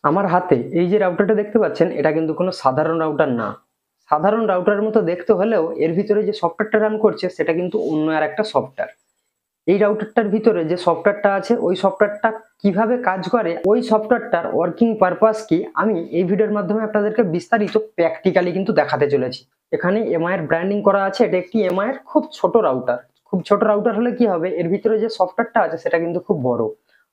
আমার হাতে এই যে রাউটারটা দেখতে পাচ্ছেন, এটা কিন্তু কোনো সাধারণ রাউটার না। সাধারণ রাউটারের মতো দেখতে হলেও এর ভিতরে যে সফটওয়্যারটা রান করছে সেটা কিন্তু অন্য আর একটা সফটওয়্যার। এই রাউটারটার ভিতরে যে সফটওয়্যারটা আছে ওই সফটওয়্যারটা কিভাবে কাজ করে, ওই সফটওয়্যারটার ওয়ার্কিং পারপাস কি, আমি এই ভিডিওর মাধ্যমে আপনাদেরকে বিস্তারিত প্র্যাকটিক্যালি কিন্তু দেখাতে চলেছি। এখানে এমআই এর ব্র্যান্ডিং করা আছে, এটা একটি এমআই এর খুব ছোট রাউটার। খুব ছোট রাউটার হলে কি হবে, এর ভিতরে যে সফটওয়্যারটা আছে সেটা কিন্তু খুব বড়।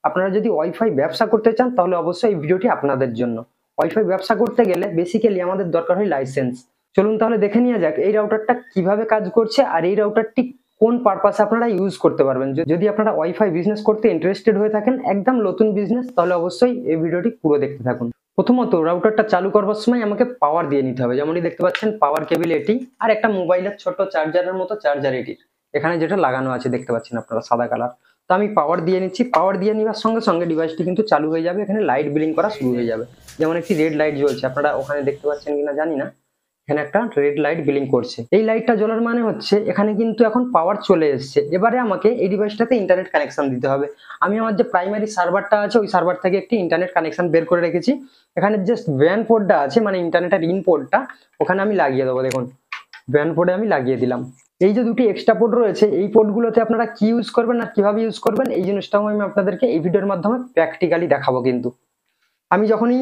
আপনারা যদি ওয়াইফাই ব্যবসা করতে চান তাহলে অবশ্যই এই ভিডিওটি আপনাদের জন্য। ওয়াইফাই ব্যবসা করতে গেলে বেসিক্যালি আমাদের দরকার হয় লাইসেন্স। চলুন তাহলে দেখে নেওয়া যাক এই রাউটারটা কিভাবে কাজ করছে আর এই রাউটারটি কোন পারপাসে আপনারা ইউজ করতে পারবেন। যদি আপনারা ওয়াইফাই বিজনেস করতে ইন্টারেস্টেড হয়ে থাকেন, একদম নতুন বিজনেস, তাহলে অবশ্যই এই ভিডিওটি পুরো দেখতে থাকুন। প্রথমত রাউটারটা চালু করবার সময় আমাকে পাওয়ার দিয়ে নিতে হবে। যেমনটি দেখতে পাচ্ছেন পাওয়ার কেবল এটি, আর একটা মোবাইলের ছোট চার্জারের মতো চার্জার এটি এখানে যেটা লাগানো আছে দেখতে পাচ্ছেন আপনারা সাদা কালার। তো আমি পাওয়ার দিয়ে নিচ্ছি। পাওয়ার দিয়ে নেওয়ার সঙ্গে সঙ্গে ডিভাইসটি কিন্তু চালু হয়ে যাবে। এখানে লাইট ব্লিঙ্ক করা শুরু হয়ে যাবে, যেমন একটি রেড লাইট জ্বলছে, আপনারা ওখানে দেখতে পাচ্ছেন কিনা জানি না। এখানে একটা রেড লাইট ব্লিঙ্ক করছে। এই লাইটটা জ্বলার মানে হচ্ছে এখানে কিন্তু এখন পাওয়ার চলে এসছে। এবারে আমাকে এই ডিভাইসটাতে ইন্টারনেট কানেকশন দিতে হবে। আমি আমার যে প্রাইমারি সার্ভারটা আছে ওই সার্ভার থেকে একটি ইন্টারনেট কানেকশন বের করে রেখেছি। এখানে জাস্ট ভ্যান পোর্টটা আছে, মানে ইন্টারনেটের ইন পোর্টটা ওখানে আমি লাগিয়ে দেবো। দেখুন ভ্যান পোর্টে আমি লাগিয়ে দিলাম। এই যে দুটি এক্সট্রা পোর্ট রয়েছে এই পোর্টগুলোতে আপনারা কি ইউজ করবেন আর কিভাবে ইউজ করবেন এই জিনিসটাও আমি আপনাদেরকে এই ভিডিওর মাধ্যমে প্র্যাকটিক্যালি দেখাবো। কিন্তু আমি যখনই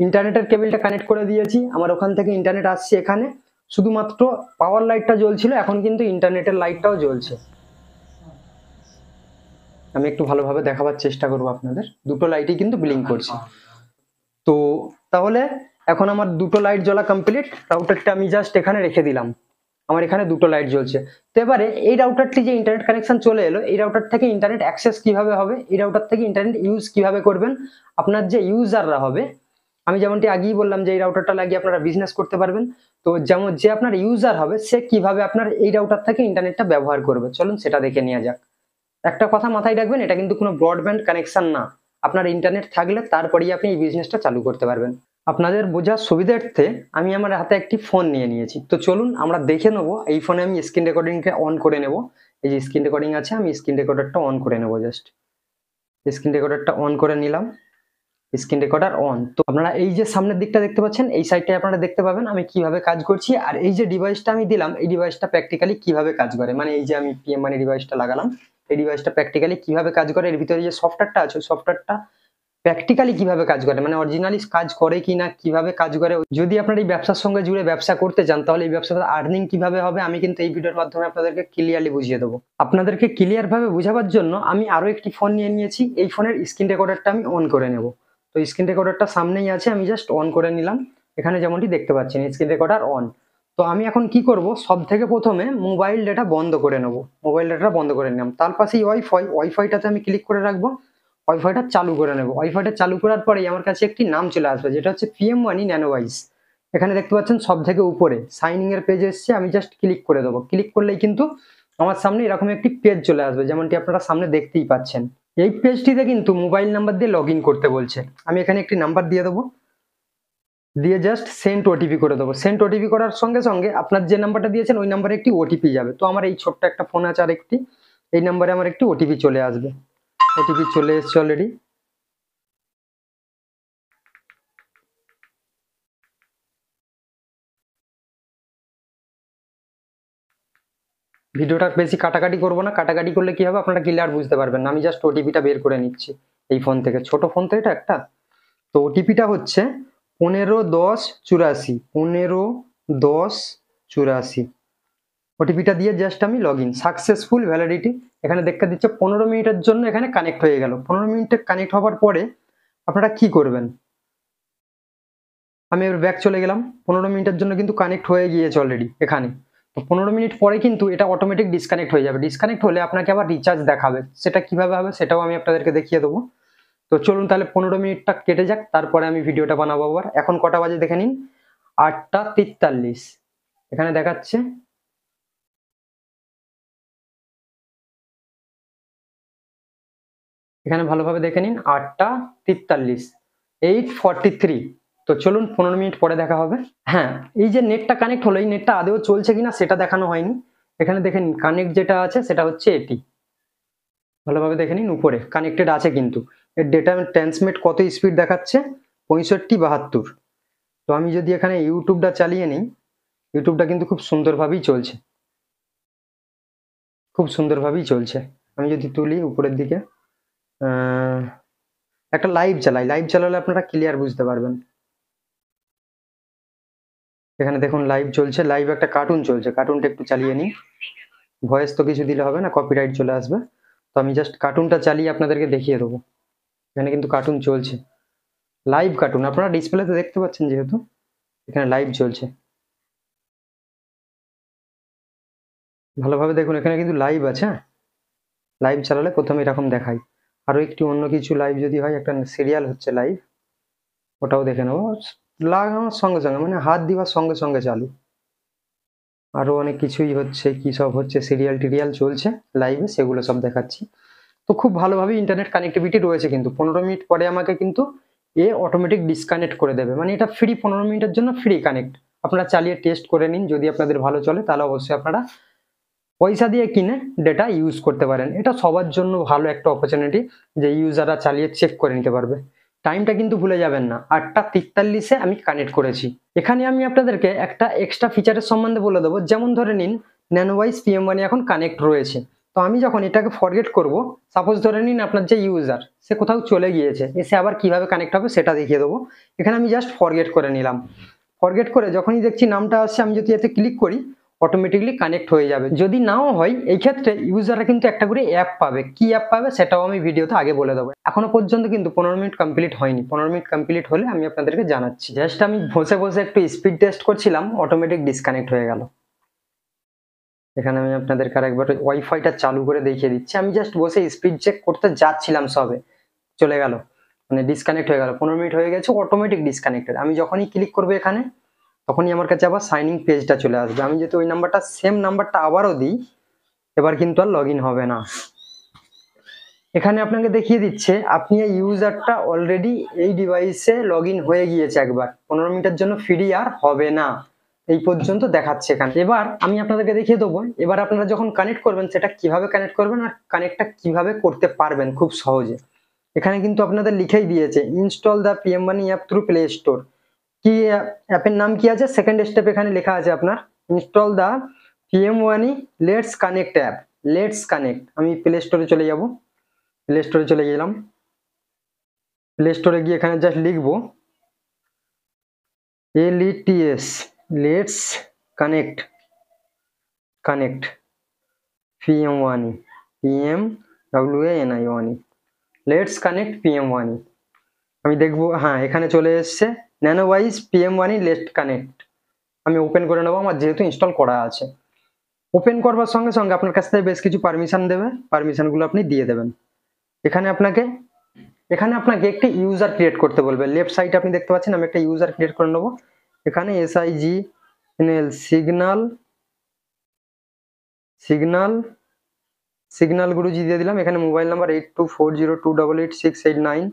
ইন্টারনেটের কেবলটা কানেক্ট করে দিয়েছি, আমার ওখান থেকে ইন্টারনেট আসছে। এখানে শুধুমাত্র পাওয়ার লাইটটা জ্বলছিল, এখন কিন্তু ইন্টারনেটের লাইটটাও জ্বলছে। আমি একটু ভালোভাবে দেখাবার চেষ্টা করবো আপনাদের। দুটো লাইটই কিন্তু ব্লিঙ্ক করছে। তো তাহলে এখন আমার দুটো লাইট জ্বলা কমপ্লিট। রাউটারটা আমি জাস্ট এখানে রেখে দিলাম, আমার এখানে দুটো লাইট জ্বলছে। তো এবারে এই রাউটারটি যে ইন্টারনেট কানেকশন চলে এলো, এই রাউটার থেকে ইন্টারনেট অ্যাক্সেস কিভাবে হবে, এই রাউটার থেকে ইন্টারনেট ইউজ কিভাবে করবেন আপনার যে ইউজাররা হবে। আমি যেমনটি আগেই বললাম যে এই রাউটারটা লাগিয়ে আপনারা বিজনেস করতে পারবেন। তো যেমন যে আপনার ইউজার হবে সে কিভাবে আপনার এই রাউটার থেকে ইন্টারনেটটা ব্যবহার করবে, চলুন সেটা দেখে নেওয়া যাক। একটা কথা মাথায় রাখবেন, এটা কিন্তু কোনো ব্রডব্যান্ড কানেকশন না। আপনার ইন্টারনেট থাকলে তারপরেই আপনি এই বিজনেসটা চালু করতে পারবেন। আপনাদের বোঝার সুবিধার্থে আমি আমার হাতে একটি ফোন নিয়ে নিয়েছি। তো চলুন আমরা দেখে নেবো। এই ফোনে আমি স্ক্রিন রেকর্ডিংটা অন করে নেব। এই যে স্ক্রিন রেকর্ডিং আছে, আমি স্ক্রিন রেকর্ডারটা অন করে নেব। জাস্ট স্ক্রিন রেকর্ডারটা অন করে নিলাম। Screen recorder on. তো আপনারা এই যে সামনের দিকটা দেখতে পাচ্ছেন, এই সাইডটায় আপনারা দেখতে পাবেন আমি কিভাবে কাজ করছি। আর এই যে ডিভাইসটা আমি দিলাম, এই ডিভাইসটা প্র্যাকটিক্যালি কিভাবে কাজ করে, মানে এই যে আমি পিএম মানে ডিভাইসটা লাগালাম, এই ডিভাইসটা প্র্যাকটিক্যালি কিভাবে কাজ করে, এর ভিতরে যে সফটওয়্যারটা আছে ওই সফটওয়্যারটা প্র্যাকটিক্যালি কিভাবে কাজ করে, মানে অরিজিনালি কাজ করে কিনা, কিভাবে কাজ করে। যদি আপনারা এই ব্যবসার সঙ্গে জুড়ে ব্যবসা করতে চান তাহলে এই ব্যবসাটা আর্নিং কিভাবে হবে আমি কিন্তু এই ভিডিওর মাধ্যমে আপনাদেরকে ক্লিয়ারলি বুঝিয়ে দেবো। আপনাদেরকে ক্লিয়ার ভাবে বোঝাবার জন্য আমি আরো একটি ফোন নিয়ে নিয়েছি। এই ফোনের স্ক্রিন রেকর্ডারটা আমি অন করে নেব। তো স্ক্রিন রেকর্ডারটা সামনেই আছে, আমি জাস্ট অন করে নিলাম। এখানে যেমনটি দেখতে পাচ্ছেন স্ক্রিন রেকর্ডার অন। তো আমি এখন কি করব, সব থেকে প্রথমে মোবাইল ডেটা বন্ধ করে নেব। মোবাইল ডেটা বন্ধ করে নিলাম। তার পাশেই ওয়াইফাইটাতে আমি ক্লিক করে রাখবো। ওয়াইফাইটা চালু করে নেব। ওয়াইফাইটা চালু করার পরেই আমার কাছে একটি নাম চলে আসবে, যেটা হচ্ছে পিএম মানি ন্যানোওয়াইজ। এখানে দেখতে পাচ্ছেন সব থেকে উপরে সাইনিং এর পেজ এসছে, আমি জাস্ট ক্লিক করে দেবো। ক্লিক করলেই কিন্তু আমার সামনে এরকম একটি পেজ চলে আসবে, যেমনটি আপনারা সামনে দেখতেই পাচ্ছেন। এই পেজটিতে কিন্তু মোবাইল নাম্বার দিয়ে লগ ইন করতে বলছে। আমি এখানে একটি নাম্বার দিয়ে দেবো, দিয়ে জাস্ট সেন্ড ওটিপি করে দেবো। সেন্ড ওটিপি করার সঙ্গে সঙ্গে আপনার যে নাম্বারটা দিয়েছেন ওই নাম্বারে একটি ওটিপি যাবে। তো আমার এই ছোট্ট একটা ফোন আছে আর একটি, এই নাম্বারে আমার একটি ওটিপি চলে আসবে। ওটিপি চলে এসছে অলরেডি। ভিডিওটা বেশি কাটাকাটি করবো না, কাটাকাটি করলে কি হবে আপনারা ক্লিয়ার বুঝতে পারবেন না। আমি জাস্ট ওটিপিটা বের করে নিচ্ছি এই ফোন থেকে, ছোট ফোন তো এটা একটা। তো ওটিপিটা হচ্ছে 151084, 151084। ওটিপিটা দিয়ে জাস্ট আমি লগ ইন, সাকসেসফুল ভ্যালিডিটি এখানে দেখতে দিচ্ছে 15 মিনিটের জন্য এখানে কানেক্ট হয়ে গেল। 15 মিনিটে কানেক্ট হওয়ার পরে আপনারা কি করবেন, আমি এবার ব্যাক চলে গেলাম। 15 মিনিটের জন্য কিন্তু কানেক্ট হয়ে গিয়েছে অলরেডি এখানে। তো 15 মিনিট পরে কিন্তু এটা অটোমেটিক ডিসকানেক্ট হয়ে যাবে। ডিসকানেক্ট হলে আপনাকে আবার রিচার্জ দেখাবে, সেটা কিভাবে হবে সেটাও আমি আপনাদেরকে দেখিয়ে দেবো। তো চলুন তাহলে 15 মিনিটটা কেটে যাক, তারপরে আমি ভিডিওটা বানাবো আবার। এখন কটা বাজে দেখে নিন, 8টা 43 এখানে দেখাচ্ছে। এখানে ভালোভাবে দেখে নিন 8টা 43, 8:43। তো চলুন 15 মিনিট পরে দেখা হবে। হ্যাঁ, এই যে নেটটা কানেক্ট হলো, এই নেটটা আদৌ চলছে কিনা সেটা দেখানো হয়নি। এখানে দেখে নিন কানেক্ট যেটা আছে সেটা হচ্ছে এটি, ভালোভাবে দেখে নিন উপরে কানেক্টেড আছে, কিন্তু এর ডেটা ট্রান্সমিট কত স্পিড দেখাচ্ছে 65 72। তো আমি যদি এখানে ইউটিউবটা চালিয়ে নিই, ইউটিউবটা কিন্তু খুব সুন্দরভাবেই চলছে, খুব সুন্দরভাবেই চলছে। আমি যদি তুলি উপরের দিকে, একটা লাইভ চালাই, লাইভ চালালে আপনারা ক্লিয়ার বুঝতে পারবেন। এখানে দেখুন লাইভ চলছে, লাইভ একটা কার্টুন চলছে, কার্টুনটা একটু চালিয়ে নিই। ভয়েস তো কিছু দিলে হবে না, কপিরাইট চলে আসবে। তো আমি জাস্ট কার্টুনটা চালিয়ে আপনাদেরকে দেখিয়ে দেবো। এখানে কিন্তু কার্টুন চলছে, লাইভ কার্টুন, আপনারা ডিসপ্লেতে দেখতে পাচ্ছেন যেহেতু এখানে লাইভ চলছে। ভালোভাবে দেখুন, এখানে কিন্তু লাইভ আছে। লাইভ চালালে প্রথমে এরকম দেখায়। আরো একটি অন্য কিছু লাইভ যদি হয়, একটা সিরিয়াল হচ্ছে লাইভ, ওটাও দেখে নেবো। লাগানোর সঙ্গে সঙ্গে মানে হাত দিবার সঙ্গে সঙ্গে চালু। আরো অনেক কিছুই হচ্ছে, কি সব হচ্ছে, সিরিয়াল টিরিয়াল চলছে লাইভে, সেগুলো সব দেখাচ্ছি। তো খুব ভালোভাবে ইন্টারনেট কানেক্টিভিটি রয়েছে, কিন্তু 15 মিনিট পরে আমাকে কিন্তু অটোমেটিক ডিসকানেক্ট করে দেবে। মানে এটা ফ্রি, 15 মিনিটের জন্য ফ্রি কানেক্ট। আপনারা চালিয়ে টেস্ট করে নিন, যদি আপনাদের ভালো চলে তাহলে অবশ্যই আপনারা পয়সা দিয়ে কিনে ডেটা ইউজ করতে পারেন। এটা সবার জন্য ভালো একটা অপরচুনিটি, যে ইউজাররা চালিয়ে চেক করে নিতে পারবে। টাইমটা কিন্তু ভুলে যাবেন না, 8টা 43-এ আমি কানেক্ট করেছি। এখানে আমি আপনাদেরকে একটা এক্সট্রা ফিচারের সম্বন্ধে বলে দেবো। যেমন ধরে নিন ন্যানোওয়াইজ PM1 এখন কানেক্ট রয়েছে, তো আমি যখন এটাকে ফরগেট করব, সাপোজ ধরে নিন আপনার যে ইউজার সে কোথাও চলে গিয়েছে, এসে আবার কিভাবে কানেক্ট হবে সেটা দেখিয়ে দেবো। এখানে আমি জাস্ট ফরগেট করে নিলাম। ফরগেট করে যখনই দেখছি নামটা আসছে, আমি যদি এতে ক্লিক করি অটোমেটিকলি কানেক্ট হয়ে যাবে। যদি নাও হয়, এই ক্ষেত্রে ইউজাররা কিন্তু একটা করে অ্যাপ পাবে। কি অ্যাপ পাবে সেটাও আমি ভিডিওতে আগে বলে দেবো। এখনো পর্যন্ত কিন্তু 15 মিনিট কমপ্লিট হয়নি, 15 মিনিট কমপ্লিট হলে আমি আপনাদেরকে জানাচ্ছি। জাস্ট আমি বসে বসে একটু স্পিড টেস্ট করছিলাম, অটোমেটিক ডিসকানেক্ট হয়ে গেল। এখানে আমি আপনাদেরকে আরেকবার ওয়াইফাইটা চালু করে দেখিয়ে দিচ্ছি। আমি জাস্ট বসে স্পিড চেক করতে যাচ্ছিলাম, সবে চলে গেল, মানে ডিসকানেক্ট হয়ে গেল। 15 মিনিট হয়ে গেছে, অটোমেটিক ডিসকানেক্টেড। আমি যখনই ক্লিক করবো এখানে, তখনই আমার কাছে আবার সাইনিং পেজটা চলে আসবে। আমি যদি ওই নাম্বারটা, সেম নাম্বারটা আবারও দিই, এবার কিন্তু আর লগ ইন হবে না। এখানে আপনাকে দেখিয়ে দিচ্ছে আপনি এই ইউজারটা অলরেডি এই ডিভাইসে লগ ইন হয়ে গিয়েছে একবার, 15 মিনিটের জন্য ফ্রি আর হবে না, এই পর্যন্ত দেখাচ্ছে এখানে। এবার আমি আপনাদেরকে দেখিয়ে দেবো, এবার আপনারা যখন কানেক্ট করবেন সেটা কিভাবে কানেক্ট করবেন আর কানেক্টটা কিভাবে করতে পারবেন খুব সহজে। এখানে কিন্তু আপনাদের লিখেই দিয়েছে install the PM1 app through play store. কি অ্যাপের নাম কি আছে, সেকেন্ড স্টেপ এখানে লেখা আছে আপনার install the PM1 let's connect app. Let's connect, আমি প্লে স্টোরে চলে যাব। প্লে স্টোরে চলে গেলাম। প্লে স্টোরে গিয়ে এখানে জাস্ট লিখবো LETS, let's connect, connect PM1, PMWANI, let's connect PM1। আমি দেখবো, হ্যাঁ এখানে চলে এসছে ন্যানোওয়াইজ PM1 লেটস কানেক্ট। আমি ওপেন করে নেবো, আমার যেহেতু ইনস্টল করা আছে। ওপেন করবার সঙ্গে সঙ্গে আপনার কাছ থেকে বেশ কিছু পারমিশন দেবে, পারমিশনগুলো আপনি দিয়ে দেবেন। এখানে আপনাকে একটি ইউজার ক্রিয়েট করতে বলবে। লেফট সাইডে আপনি দেখতে পাচ্ছেন, আমি একটা ইউজার ক্রিয়েট করে নেবো। এখানে SIGNL সিগন্যাল গুরুজি দিয়ে দিলাম। এখানে মোবাইল নাম্বার 8240288689।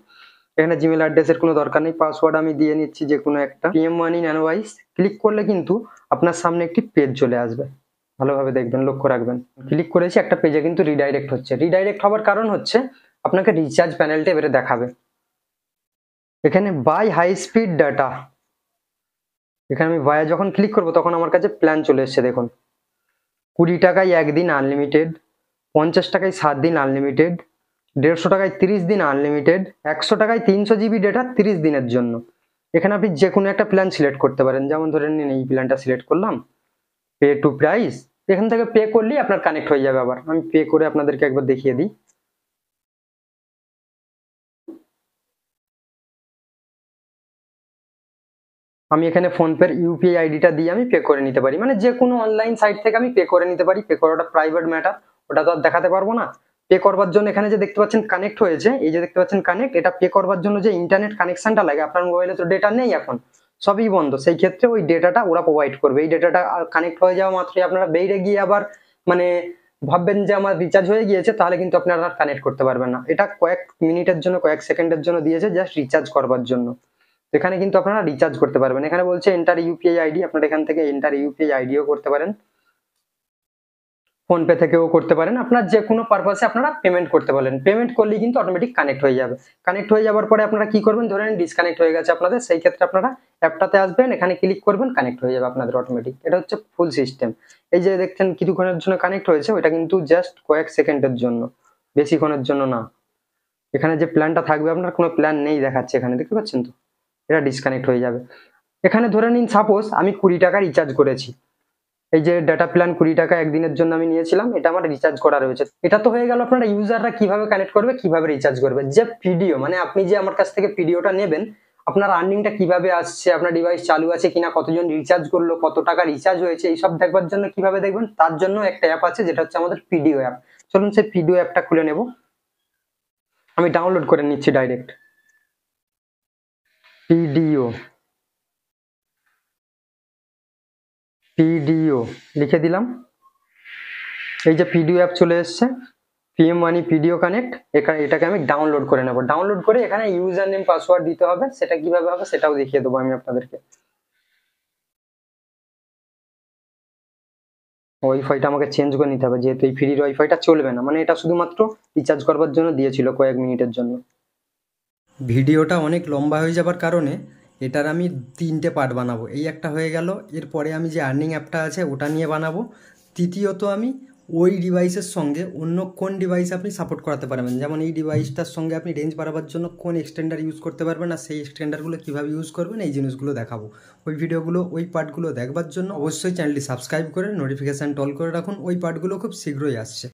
এখানে জিমেল অ্যাড্রেসের কোনো দরকার নেই, পাসওয়ার্ড আমি দিয়ে নিচ্ছি যে কোনো একটা। PM1 ন্যানোওয়াইজ ক্লিক করলে কিন্তু আপনার সামনে একটি পেজ চলে আসবে, ভালোভাবে দেখবেন, লক্ষ্য রাখবেন। ক্লিক করেছি, একটা পেজে কিন্তু রিডাইরেক্ট হচ্ছে। রিডাইরেক্ট হওয়ার কারণ হচ্ছে আপনাকে রিচার্জ প্যানেলটা এবারে দেখাবে। এখানে বাই হাই স্পিড ডাটা, এখানে আমি বাই যখন ক্লিক করবো তখন আমার কাছে প্ল্যান চলে এসছে। দেখুন 20 টাকায় 1 দিন আনলিমিটেড, 50 টাকায় 7 দিন আনলিমিটেড, 150 টাকায় 30 দিন আনলিমিটেড, 100 টাকায় 300 GB ডেটা 30 দিনের জন্য। এখানে আপনি যে কোনো একটা প্ল্যান সিলেক্ট করতে পারেন। যেমন ধরে নিন এই প্ল্যানটা সিলেক্ট করলাম, পে টু প্রাইস। এখান থেকে পে করলেই আপনার কানেক্ট হয়ে যাবে। আবার আমি পে করে আপনাদেরকে একবার দেখিয়ে দিই। আমি এখানে ফোনপের ইউপিআই আইডিটা দিয়ে আমি পে করে নিতে পারি, মানে যে কোনো অনলাইন সাইট থেকে আমি পে করে নিতে পারি। পে করাটা প্রাইভেট ম্যাটার, ওটা তো আর দেখাতে পারবো না। পে করবার জন্য এখানে যে দেখতে পাচ্ছেন কানেক্ট হয়েছে, এই যে দেখতে পাচ্ছেন কানেক্ট, এটা পে করবার জন্য যে ইন্টারনেট কানেকশনটা লাগে, আপনার মোবাইলে তো ডেটা নেই এখন, সবই বন্ধ। সেই ক্ষেত্রে ওই ডেটাটা ওরা প্রোভাইড করবে। এই ডেটাটা কানেক্ট হয়ে যাওয়া মাত্রই আপনারা বাইরে গিয়ে আবার মানে ভাববেন যে আমার রিচার্জ হয়ে গিয়েছে, তাহলে কিন্তু আপনারা কানেক্ট করতে পারবেন না। এটা কয়েক মিনিটের জন্য, কয়েক সেকেন্ডের জন্য দিয়েছে, জাস্ট রিচার্জ করবার জন্য। এখানে কিন্তু আপনারা রিচার্জ করতে পারবেন। এখানে বলছে এন্টার ইউপিআই আইডি, আপনারা এখান থেকে এন্টার ইউপিআই আইডিও করতে পারেন। ফোনপে থেকেও করতে পারেন, আপনার যে কোনো পারপাসে আপনারা পেমেন্ট করতে পারেন। পেমেন্ট করলেই কিন্তু অটোমেটিক কানেক্ট হয়ে যাবে। কানেক্ট হয়ে যাওয়ার পরে আপনারা কি করবেন, ধরেন ডিসকানেক্ট হয়ে গেছে আপনাদের, সেই ক্ষেত্রে আপনারা অ্যাপটাতে আসবেন, এখানে ক্লিক করবেন, কানেক্ট হয়ে যাবে আপনাদের অটোমেটিক। এটা হচ্ছে ফুল সিস্টেম। এই যে দেখছেন কিছুক্ষণের জন্য কানেক্ট হয়েছে, ওইটা কিন্তু জাস্ট কয়েক সেকেন্ডের জন্য, বেশিক্ষণের জন্য না। এখানে যে প্ল্যানটা থাকবে আপনার কোনো প্ল্যান নেই দেখাচ্ছে এখানে, দেখতে পাচ্ছেন তো, এটা ডিসকানেক্ট হয়ে যাবে। এখানে ধরে নিন সাপোজ আমি 20 টাকা রিচার্জ করেছি, এই যে ডাটা প্ল্যান 20 টাকা একদিনের জন্য আমি নিয়েছিলাম, এটা আমার রিচার্জ করা রয়েছে। এটা তো হয়ে গেল আপনারা ইউজাররা কিভাবে কানেক্ট করবে, কিভাবে রিচার্জ করবে। যে পিডিও মানে আপনি যে আমার কাছ থেকে পিডিওটা নেবেন, আপনার আর্নিংটা কিভাবে আসছে, আপনার ডিভাইস চালু আছে কিনা, কতজন রিচার্জ করলো, কত টাকা রিচার্জ হয়েছে, এইসব দেখবার জন্য কিভাবে দেখবেন, তার জন্য একটা অ্যাপ আছে যেটা হচ্ছে আমাদের পিডিও অ্যাপ। চলুন সেই পিডিও অ্যাপটা খুলে নেব, আমি ডাউনলোড করে নিচ্ছি ডাইরেক্ট। পিডিও পিডিও লিখে দিলাম, এই যে পিডিও অ্যাপ চলে এসছে, পিএম মানি পিডিও কানেক্ট। এটাকে আমি ডাউনলোড করে নেব। ডাউনলোড করে এখানে ইউজার নেম পাসওয়ার্ড দিতে হবে, সেটা কিভাবে হবে সেটাও দেখিয়ে দেবো আমি আপনাদেরকে। ওয়াইফাইটা আমাকে চেঞ্জ করে নিতে হবে, যেহেতু এই ফ্রির ওয়াইফাইটা চলবে না, মানে এটা শুধুমাত্র রিচার্জ করবার জন্য দিয়েছিল কয়েক মিনিটের জন্য। ভিডিওটা অনেক লম্বা হয়ে যাবার কারণে এটার আমি 3টে পার্ট বানাবো। এই একটা হয়ে গেল, এরপরে আমি যে আর্নিং অ্যাপটা আছে ওটা নিয়ে বানাবো। তৃতীয়ত আমি ওই ডিভাইসের সঙ্গে অন্য কোন ডিভাইস আপনি সাপোর্ট করাতে পারবেন, যেমন এই ডিভাইসটার সঙ্গে আপনি রেঞ্জ বাড়াবার জন্য কোন এক্সটেন্ডার ইউজ করতে পারবেন, আর সেই এক্সটেন্ডারগুলো কীভাবে ইউজ করবেন, এই জিনিসগুলো দেখাবো। ওই ভিডিওগুলো, ওই পার্টগুলো দেখবার জন্য অবশ্যই চ্যানেলটি সাবস্ক্রাইব করে নোটিফিকেশান অল করে রাখুন, ওই পার্টগুলো খুব শীঘ্রই আসছে।